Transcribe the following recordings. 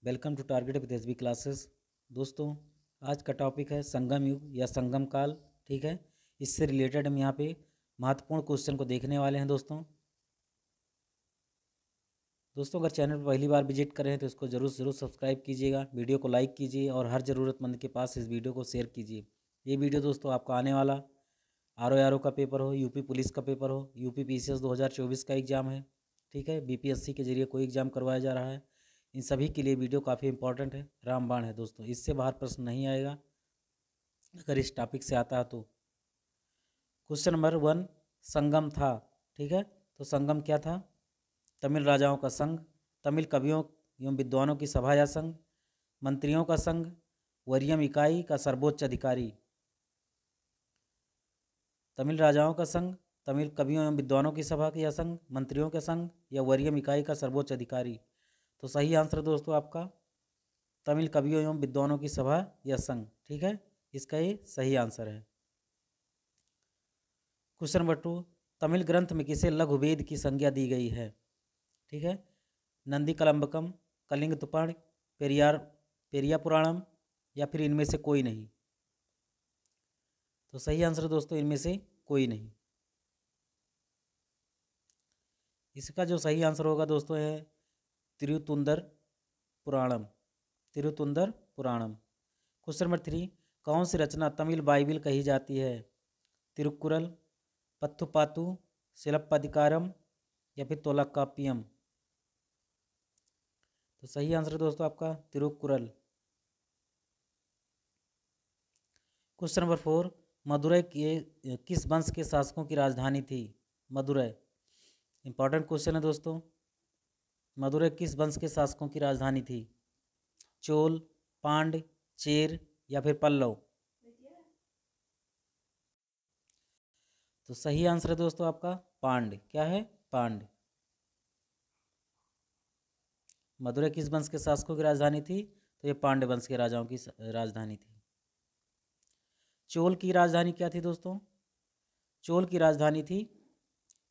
Welcome to Target with SB classes. दोस्तों, आज का टॉपिक है संगम युग या संगम काल। ठीक है, इससे रिलेटेड हम यहाँ पे महत्वपूर्ण क्वेश्चन को देखने वाले हैं। दोस्तों अगर चैनल पर पहली बार विजिट करें तो इसको जरूर सब्सक्राइब कीजिएगा, वीडियो को लाइक कीजिए और हर ज़रूरतमंद के पास इस वीडियो को शेयर कीजिए। ये वीडियो दोस्तों आपका आने वाला आर का पेपर हो, यूपी पुलिस का पेपर हो, यूपी पीसीएस 2024 का एग्ज़ाम है, ठीक है, बीपीएससी के जरिए कोई एग्ज़ाम करवाया जा रहा है, इन सभी के लिए वीडियो काफ़ी इंपॉर्टेंट है, रामबाण है दोस्तों। इससे बाहर प्रश्न नहीं आएगा अगर इस टॉपिक से आता है तो। क्वेश्चन नंबर 1, संगम था। ठीक है, तो संगम क्या था? तमिल राजाओं का संघ, तमिल कवियों एवं विद्वानों की सभा या संघ, मंत्रियों का संघ, वरीयम इकाई का सर्वोच्च अधिकारी। तमिल राजाओं का संघ, तमिल कवियों एवं विद्वानों की सभा या संघ, मंत्रियों के संघ या वरीयम इकाई का सर्वोच्च अधिकारी। तो सही आंसर दोस्तों आपका तमिल कवियों एवं विद्वानों की सभा या संघ। ठीक है, इसका ये सही आंसर है। क्वेश्चन नंबर 2, तमिल ग्रंथ में किसे लघु वेद की संज्ञा दी गई है? ठीक है, नंदी कलम्बकम, कलिंग तुपण, पेरिया पुराणम या फिर इनमें से कोई नहीं। तो सही आंसर दोस्तों इनमें से कोई नहीं। इसका जो सही आंसर होगा दोस्तों है तिरुतुंदर पुराणम, तिरुतुंदर पुराणम। क्वेश्चन नंबर 3, कौन सी रचना तमिल बाइबिल कही जाती है? तिरुक्कुरल, पत्थुपातु, सिलप्पदिकारम या फिर तोलाकापियम। तो सही आंसर दोस्तों आपका तिरुक्कुरल। क्वेश्चन नंबर 4, मदुरै के किस वंश के शासकों की राजधानी थी? मदुरै, इंपॉर्टेंट क्वेश्चन है दोस्तों। मदुरै किस वंश के शासकों की राजधानी थी? चोल, पांड, चेर या फिर पल्लव। तो सही आंसर है दोस्तों आपका पांड। क्या है? पांड। मदुरै किस वंश के शासकों की राजधानी थी? तो ये पांड्य वंश के राजाओं की राजधानी थी। चोल की राजधानी क्या थी दोस्तों? चोल की राजधानी थी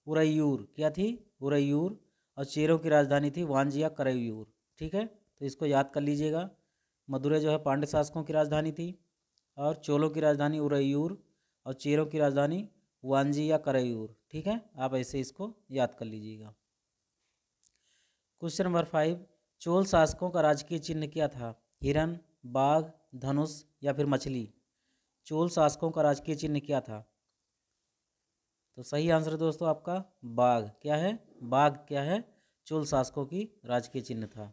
उरैयूर। क्या थी? उरैयूर। और चेरों की राजधानी थी वांजिया करैयूर। ठीक है, तो इसको याद कर लीजिएगा। मदुरै जो है पांड्य शासकों की राजधानी थी और चोलों की राजधानी उरैयूर और चेरों की राजधानी वांजी या करैयूर। ठीक है, आप ऐसे इसको याद कर लीजिएगा। क्वेश्चन नंबर 5, चोल शासकों का राजकीय चिन्ह क्या था? हिरन, बाघ, धनुष या फिर मछली। चोल शासकों का राजकीय चिन्ह क्या था? तो सही आंसर दोस्तों आपका बाघ। क्या है? बाघ क्या है? चोल शासकों की राजकीय चिन्ह था।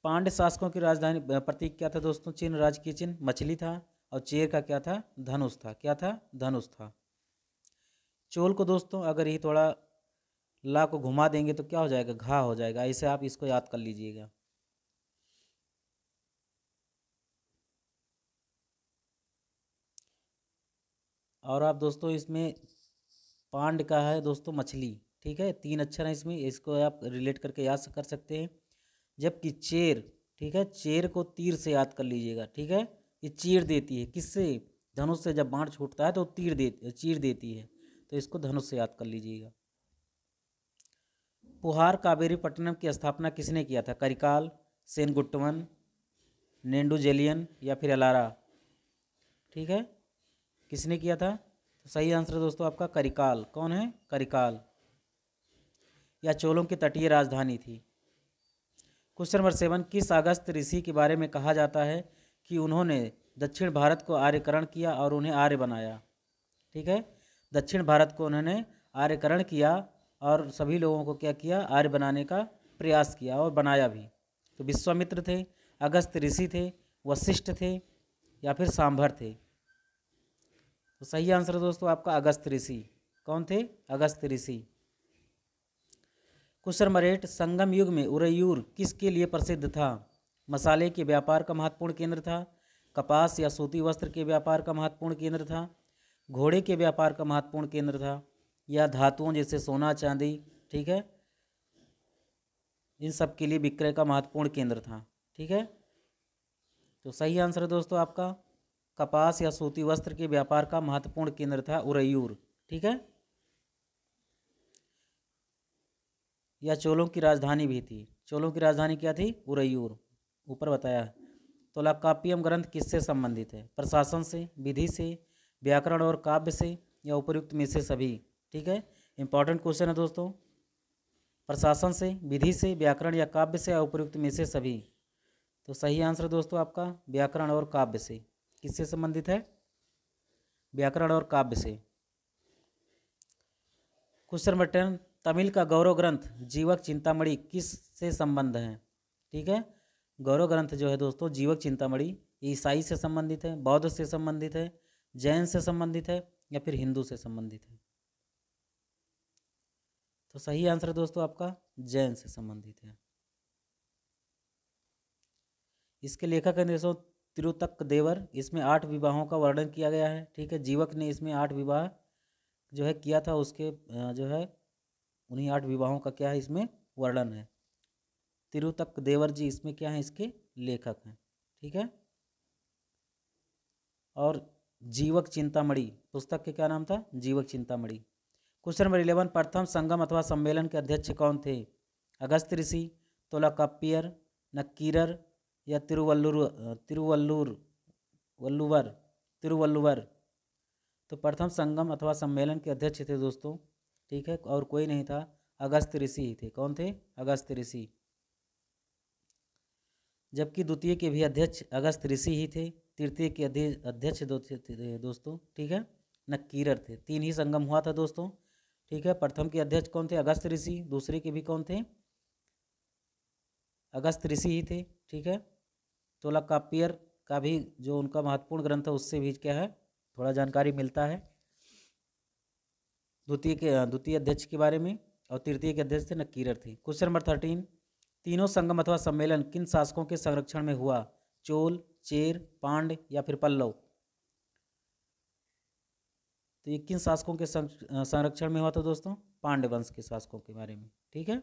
पांड्य शासकों की राजधानी प्रतीक क्या था दोस्तों? चिन्ह, राजकीय चिन्ह मछली था और चेर का क्या था? धनुष था। क्या था? धनुष था। चोल को दोस्तों अगर ये थोड़ा ला को घुमा देंगे तो क्या हो जाएगा? घा हो जाएगा। ऐसे आप इसको याद कर लीजिएगा। और आप दोस्तों इसमें पांड का है दोस्तों मछली। ठीक है, 3 अक्षर है इसमें, इसको आप रिलेट करके याद कर सकते हैं। जबकि चेर, ठीक है, चेर को तीर से याद कर लीजिएगा। ठीक है, ये चीर देती है। किससे? धनुष से। जब बाण छूटता है तो चीर देती है, तो इसको धनुष से याद कर लीजिएगा। पुहार कावेरी पट्टनम की स्थापना किसने किया था? करिकाल, सेनगुट्टवन, नेंडुजेलियन या फिर अलारा। ठीक है, किसने किया था? तो सही आंसर दोस्तों आपका करिकाल। कौन है? करिकाल। या चोलों की तटीय राजधानी थी। क्वेश्चन नंबर 7, किस अगस्त ऋषि के बारे में कहा जाता है कि उन्होंने दक्षिण भारत को आर्यकरण किया और उन्हें आर्य बनाया? ठीक है, दक्षिण भारत को उन्होंने आर्यकरण किया और सभी लोगों को क्या किया? आर्य बनाने का प्रयास किया और बनाया भी। तो विश्वामित्र थे, अगस्त ऋषि थे, वशिष्ठ थे या फिर सांभर थे। तो सही आंसर दोस्तों आपका अगस्त ऋषि। कौन थे? अगस्त ऋषि। क्वेश्चन नंबर 8, संगम युग में उरैयूर किसके लिए प्रसिद्ध था? मसाले के व्यापार का महत्वपूर्ण केंद्र था, कपास या सूती वस्त्र के व्यापार का महत्वपूर्ण केंद्र था, घोड़े के व्यापार का महत्वपूर्ण केंद्र था, या धातुओं जैसे सोना चांदी, ठीक है, इन सब के लिए विक्रय का महत्वपूर्ण केंद्र था। ठीक है, तो सही आंसर है दोस्तों आपका कपास या सूती वस्त्र के व्यापार का महत्वपूर्ण केंद्र था उरैयूर। ठीक है, या चोलों की राजधानी भी थी? चोलों की राजधानी क्या थी? उरैयूर, ऊपर बताया है। तोलाकाप्पियम ग्रंथ किससे संबंधित है? प्रशासन से, विधि से, व्याकरण और काव्य से, या उपयुक्त में से सभी? ठीक है, इंपॉर्टेंट क्वेश्चन है दोस्तों। प्रशासन से, विधि से, व्याकरण या काव्य से, या उपयुक्त में से सभी? तो सही आंसर दोस्तों आपका व्याकरण और काव्य से। किससे संबंधित है? व्याकरण और काव्य से। क्वेश्चन नंबर 10, तमिल का गौरव ग्रंथ जीवक चिंतामणि किस से संबंध है? ठीक है, गौरव ग्रंथ जो है दोस्तों जीवक चिंतामणि, ईसाई से संबंधित है, बौद्ध से संबंधित है, जैन से संबंधित है, या फिर हिंदू से संबंधित है? तो सही आंसर दोस्तों आपका जैन से संबंधित है। इसके लेखक है दोस्तों तिरुतक्क देवर। इसमें 8 विवाहों का वर्णन किया गया है। ठीक है, जीवक ने इसमें 8 विवाह जो है किया था, उसके जो है उन्हीं 8 विवाहों का क्या है इसमें वर्णन है। तिरुतक्क देवर जी इसमें क्या है, इसके लेखक हैं। ठीक है, और जीवक चिंतामणि पुस्तक के क्या नाम था? जीवक चिंतामणि। क्वेश्चन नंबर 11, प्रथम संगम अथवा सम्मेलन के अध्यक्ष कौन थे? अगस्त ऋषि, तोलाकाप्पियर, नक्कीरर, या तिरुवल्लुवर? तो प्रथम संगम अथवा सम्मेलन के अध्यक्ष थे दोस्तों, ठीक है, और कोई नहीं था, अगस्त ऋषि ही थे। कौन थे? अगस्त ऋषि। जबकि द्वितीय के भी अध्यक्ष अगस्त ऋषि ही थे। तृतीय के अध्यक्ष दोस्तों, ठीक है, नक्कीरर थे। 3 ही संगम हुआ था दोस्तों। ठीक है, प्रथम के अध्यक्ष कौन थे? अगस्त ऋषि। दूसरे के भी कौन थे? अगस्त ऋषि ही थे। ठीक है, तोलाकाप्पियर का भी जो उनका महत्वपूर्ण ग्रंथ है उससे भी क्या है थोड़ा जानकारी मिलता है द्वितीय अध्यक्ष के बारे में, और तृतीय के अध्यक्ष थे नक्कीरर थे। क्वेश्चन नंबर 13, तीनों संगम अथवा सम्मेलन किन शासकों के संरक्षण में हुआ? चोल, चेर, पांड्य, या फिर पल्लव? तो ये किन शासकों के संरक्षण में हुआ था दोस्तों? पांड्य वंश के शासकों के बारे में। ठीक है,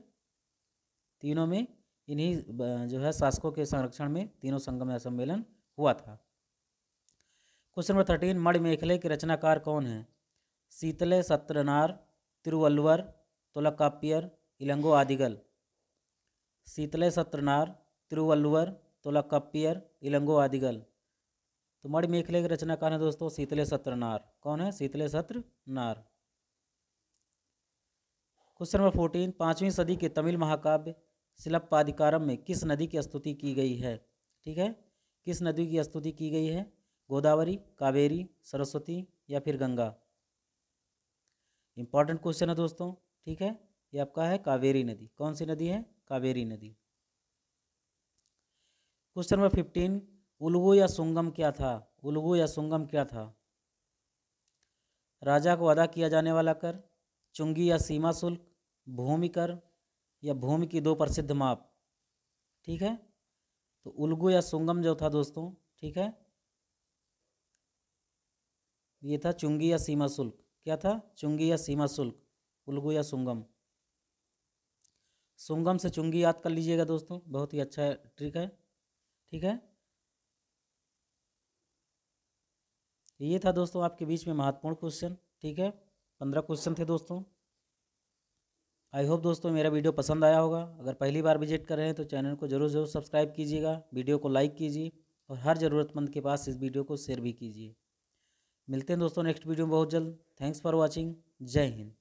तीनों में इन्हीं जो है शासकों के संरक्षण में तीनों संगम या सम्मेलन हुआ था। क्वेश्चन नंबर 13, मणिमेखले के रचनाकार कौन है? शीतले सत्रनार, तिरुवल्लुवर, तोलाकाप्पियर, इलंगो आदिगल? शीतले सत्रनार, तिरुवल्लुवर, तोलाकाप्पियर, इलंगो आदिगल? तो मणिमेखले के रचनाकार है दोस्तों शीतले सत्रनार। कौन है? शीतले सत्रनार। क्वेश्चन नंबर 14, 5वीं सदी के तमिल महाकाव्य शिलप्पादिकारम में किस नदी की स्तुति की गई है? ठीक है, किस नदी की स्तुति की गई है? गोदावरी, कावेरी, सरस्वती, या फिर गंगा? इंपॉर्टेंट क्वेश्चन है दोस्तों। ठीक है, ये आपका है कावेरी नदी। कौन सी नदी है? कावेरी नदी। क्वेश्चन नंबर 15, उलगु या सुंगम क्या था? उलगु या सुंगम क्या था? राजा को अदा किया जाने वाला कर, चुंगी या सीमा शुल्क, भूमि कर, या भूमि की 2 प्रसिद्ध माप? ठीक है, तो उलगु या सुंगम जो था दोस्तों, ठीक है, ये था चुंगी या सीमा शुल्क। क्या था? चुंगी या सीमा शुल्क, उलगु या सुंगम। सुंगम से चुंगी याद कर लीजिएगा दोस्तों, बहुत ही अच्छा ट्रिक है। ठीक है, ये था दोस्तों आपके बीच में महत्वपूर्ण क्वेश्चन। ठीक है, 15 क्वेश्चन थे दोस्तों। आई होप दोस्तों मेरा वीडियो पसंद आया होगा। अगर पहली बार विजिट कर रहे हैं तो चैनल को जरूर सब्सक्राइब कीजिएगा, वीडियो को लाइक कीजिए, और हर ज़रूरतमंद के पास इस वीडियो को शेयर भी कीजिए। मिलते हैं दोस्तों नेक्स्ट वीडियो में बहुत जल्द। Thanks for watching. जय हिंद।